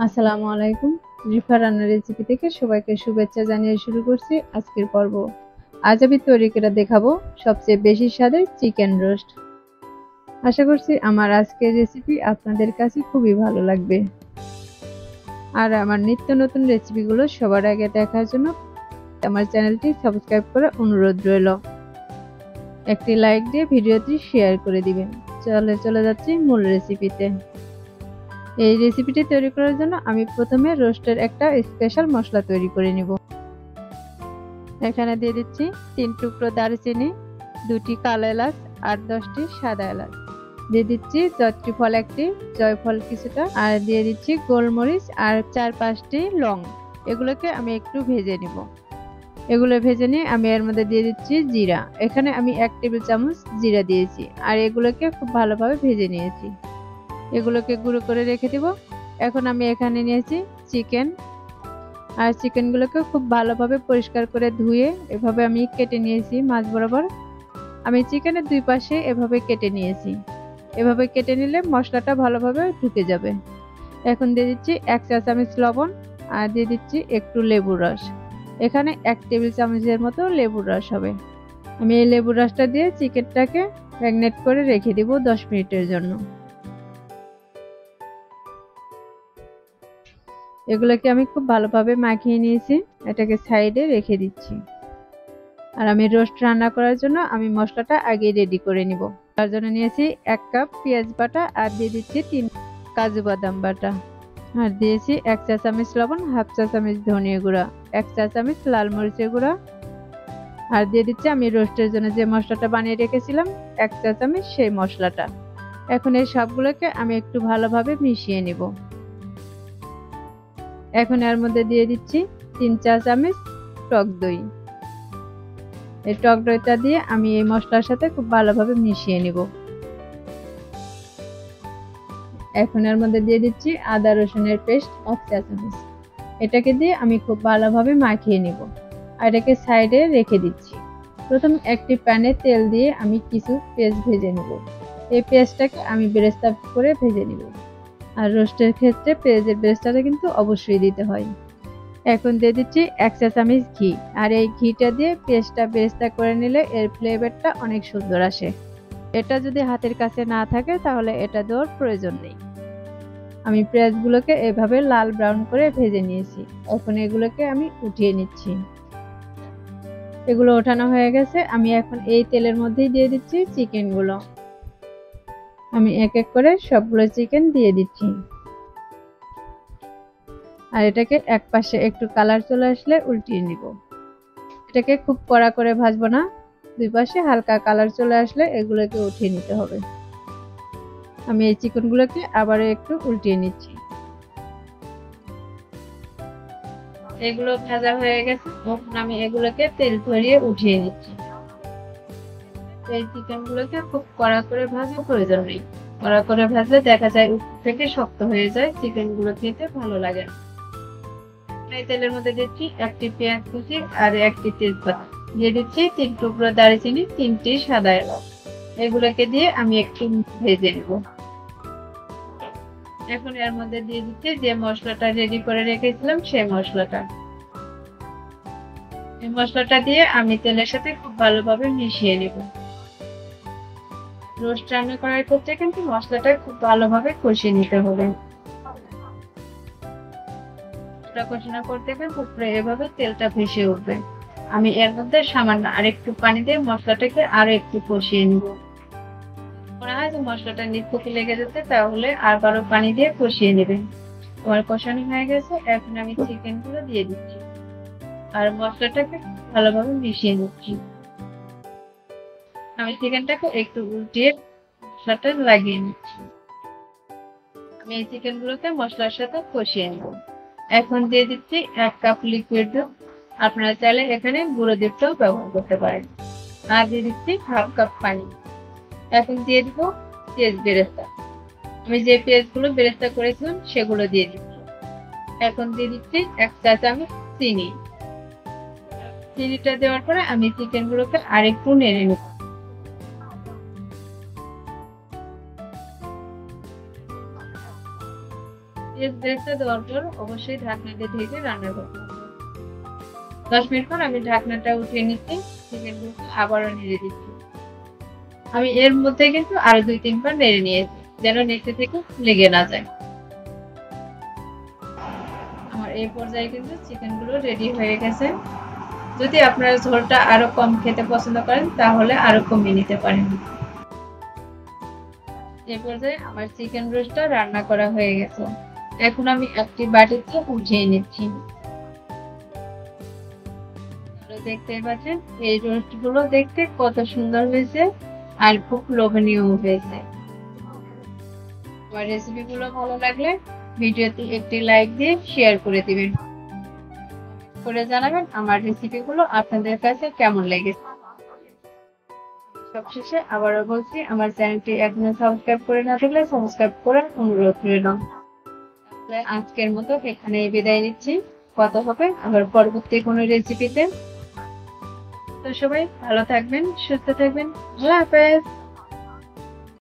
আসসালামু আলাইকুম। রিফা রান্নার রেসিপি থেকে সবাইকে শুভেচ্ছা জানিয়ে শুরু করছি আজকের পর্ব। আজ আমি তৈরি করে দেখাবো সবচেয়ে বেশি স্বাদের চিকেন রোস্ট। আশা করছি আমার আজকের রেসিপি আপনাদের কাছে খুবই ভালো লাগবে। আর আমার নিত্য নতুন রেসিপিগুলো সবার আগে দেখার জন্য আমার চ্যানেলটি সাবস্ক্রাইব করার অনুরোধ রইল। একটি লাইক দিয়ে ভিডিওটি শেয়ার করে দিবেন। চলে যাচ্ছি মূল রেসিপিতে। এই রেসিপিটি তৈরি করার জন্য আমি প্রথমে রোস্টের একটা স্পেশাল মশলা তৈরি করে নিব। এখানে দিয়ে দিচ্ছি 3 টুকরো দারচিনি, 2টি কালো এলাচ আর 10টি সাদা এলাচ। দিয়ে দিচ্ছি জয়ত্রী ফল একটি, জয়ফল কিছুটা, আর দিয়ে দিচ্ছি গোলমরিচ আর 4-5টি লং। এগুলোকে আমি একটু ভেজে নিব। এগুলো ভেজে নিয়ে আমি এর মধ্যে দিয়ে দিচ্ছি জিরা। এখানে আমি 1 টেবিল চামচ জিরা দিয়েছি আর এগুলোকে খুব ভালোভাবে ভেজে নিয়েছি। এগুলোকে গুঁড়ো করে রেখে দিব। এখন আমি এখানে নিয়েছি চিকেন, আর চিকেনগুলোকে খুব ভালোভাবে পরিষ্কার করে ধুয়ে এভাবে আমি কেটে নিয়েছি মাছ বরাবর। আমি চিকেনের দুই পাশে এভাবে কেটে নিয়েছি। এভাবে কেটে নিলে মশলাটা ভালোভাবে ঢুকে যাবে। এখন দিয়ে দিচ্ছি 1 চা চামচ লবণ আর দিয়ে দিচ্ছি একটু লেবুর রস। এখানে 1 টেবিল চামচের মতো লেবুর রস হবে। আমি এই লেবুর রসটা দিয়ে চিকেনটাকে ম্যারিনেট করে রেখে দিব 10 মিনিটের জন্য। এগুলোকে আমি খুব ভালোভাবে মাখিয়ে নিয়েছি। এটাকে সাইডে রেখে দিচ্ছি। আর আমি রোস্ট রান্না করার জন্য আমি মশলাটা আগে রেডি করে নিব। তার জন্য নিয়েছি 1 কাপ পেঁয়াজ বাটা আর দিয়ে দিচ্ছি 3 কাজু বাদাম বাটা। আর দিয়েছি 1 চা চামচ লবণ, হাফ চা চামচ ধনিয়া গুঁড়া, 1 চা চামচ লাল মরিচের গুঁড়া, আর দিয়ে দিচ্ছি আমি রোস্টের জন্য যে মশলাটা বানিয়ে রেখেছিলাম 1 চা চামচ সেই মশলাটা। এখন এই সবগুলোকে আমি একটু ভালোভাবে মিশিয়ে নিব। এখন এর মধ্যে দিয়ে দিচ্ছি 3 চা চামচ টক দই। এই টক দইটা দিয়ে আমি এই মশলার সাথে খুব ভালোভাবে মিশিয়ে নিব। এখন এর মধ্যে দিয়ে দিচ্ছি আদা রসুনের পেস্ট 1 চা চামচ। এটাকে দিয়ে আমি খুব ভালোভাবে মাখিয়ে নিব আর এটাকে সাইডে রেখে দিচ্ছি। প্রথম একটি প্যানে তেল দিয়ে আমি কিছু পেঁয়াজ ভেজে নেব। এই পেঁয়াজটাকে আমি বেরেস্তা করে ভেজে নিব। আর রোস্টের ক্ষেত্রে পেঁয়াজের বেরেস্তাটা কিন্তু অবশ্যই দিতে হয়। এখন দিয়ে দিচ্ছি 1 চা চামচ ঘি, আর এই ঘিটা দিয়ে পেঁয়াজটা বেরেস্তা করে নিলে এর ফ্লেভারটা অনেক সুন্দর আসে। এটা যদি হাতের কাছে না থাকে তাহলে এটা দেওয়ার প্রয়োজন নেই। আমি পেঁয়াজগুলোকে এভাবে লাল ব্রাউন করে ভেজে নিয়েছি। এখন এগুলোকে আমি উঠিয়ে নিচ্ছি। এগুলো ওঠানো হয়ে গেছে। আমি এখন এই তেলের মধ্যেই দিয়ে দিচ্ছি চিকেনগুলো। আমি এক এক করে সবগুলো চিকেন দিয়ে দিচ্ছি। আর এটাকে এক পাশে একটু কালার চলে আসলে উল্টিয়ে নিব। এটাকে খুব কড়া করে ভাজবো না, দুই পাশে হালকা কালার চলে আসলে এগুলোকে উঠিয়ে নিতে হবে। আমি এই চিকেনগুলোকে আবারও একটু উল্টিয়ে নিচ্ছি। এগুলো ভাজা হয়ে গেছে, এখন আমি এগুলোকে তেল ঝরিয়ে উঠিয়ে নিচ্ছি। এই চিকেনগুলোকে খুব কড়া করে ভাজার প্রয়োজন নেই। কড়া করে ভাজলে দেখা যায় উপর থেকে শক্ত হয়ে যায়, চিকেনগুলো খেতে ভালো লাগে না। এই তেলের মধ্যে দিচ্ছি একটি পেঁয়াজ কুচি আর একটি তেজপাতা, দিয়ে দিচ্ছি 3 টুকরো দারচিনি, 3টি সাদা এলাচ। এগুলোকে দিয়ে আমি একটু ভেজে নেব। এখন এর মধ্যে দিয়ে দিচ্ছি যে মশলাটা রেডি করে রেখেছিলাম সেই মশলাটা। এই মশলাটা দিয়ে আমি তেলের সাথে খুব ভালোভাবে মিশিয়ে নেব। রোস্ট রান্না করার ক্ষেত্রে কিন্তু মশলাটা খুব ভালোভাবে কষিয়ে নিতে হবে। কষানো করতে গেলে উপরে এভাবে তেলটা ভেসে উঠবে। আমি এর মধ্যে সামান্য আরেকটু পানি দিয়ে মশলাটাকে আরো একটু কষিয়ে নিব। মনে হয় যে মশলাটা নিচ থেকে লেগে যেতে, তাহলে আবারও পানি দিয়ে কষিয়ে নেবেন। আমার কষানো হয়ে গেছে। এখন আমি চিকেন গুলো দিয়ে দিচ্ছি আর মশলাটাকে ভালোভাবে মিশিয়ে নিচ্ছি। আমি চিকেনটাকে একটু উল্টিয়ে মশলাটা লাগিয়ে নিচ্ছি। আমি এই চিকেন গুলোকে মশলার সাথে কষিয়ে নেব। এখন দিয়ে দিচ্ছি 1 কাপ লিকুইড দুধ। আপনারা চাইলে এখানে গুঁড়ো দুধটাও ব্যবহার করতে পারেন। আর দিয়ে দিচ্ছি হাফ কাপ পানি। এখন দিয়ে দিব পেঁয়াজ বেরেস্তা। আমি যে পেঁয়াজগুলো বেরেস্তা করেছিলাম সেগুলো দিয়ে দিচ্ছি। এখন দিয়ে দিচ্ছি 1 চা চামচ চিনি। চিনিটা দেওয়ার পরে আমি চিকেন গুলোকে আরেকটু নেড়ে নেব। পেঁয়াজ বেরেস্তা দেওয়ার পর অবশ্যই ঢাকনাটা ঢেকে রান্না করতে হবে। 10 মিনিট পর আমি ঢাকনাটা উঠিয়ে নিচ্ছি, চিকেনগুলো আবারও নেড়ে দিচ্ছি। আমি এর মধ্যে কিন্তু আরো 2-3 বার নেড়ে নিয়েছি, যেন নিচে থেকে লেগে না যায়। আমার এই পর্যায়ে কিন্তু চিকেনগুলো রেডি হয়ে গেছে। যদি আপনারা ঝোলটা আরো কম খেতে পছন্দ করেন তাহলে আরো কমিয়ে নিতে পারেন। এই পর্যায়ে আমার চিকেন রোস্টটা রান্না করা হয়ে গেছে। এখন আমি একটি বাটিতে উঠিয়ে নিচ্ছি। দেখতে পাচ্ছেন এই রোস্ট গুলো দেখতে কত সুন্দর হয়েছে আর খুব লোভনীয় হয়েছে। আমার রেসিপি গুলো ভালো লাগলে ভিডিওতে একটি লাইক দিয়ে শেয়ার করে দিবেন, করে জানাবেন আমার রেসিপি গুলো আপনাদের কাছে কেমন লেগেছে। সবশেষে আবারও বলছি, আমার চ্যানেলটি এখনো সাবস্ক্রাইব করে না থাকলে সাবস্ক্রাইব করার অনুরোধ রইল। আজকের মতো এখানেই বিদায় নিচ্ছি, কথা হবে আবার পরবর্তী কোনো রেসিপিতে। তো সবাই ভালো থাকবেন, সুস্থ থাকবেন, আল্লাহ হাফেজ।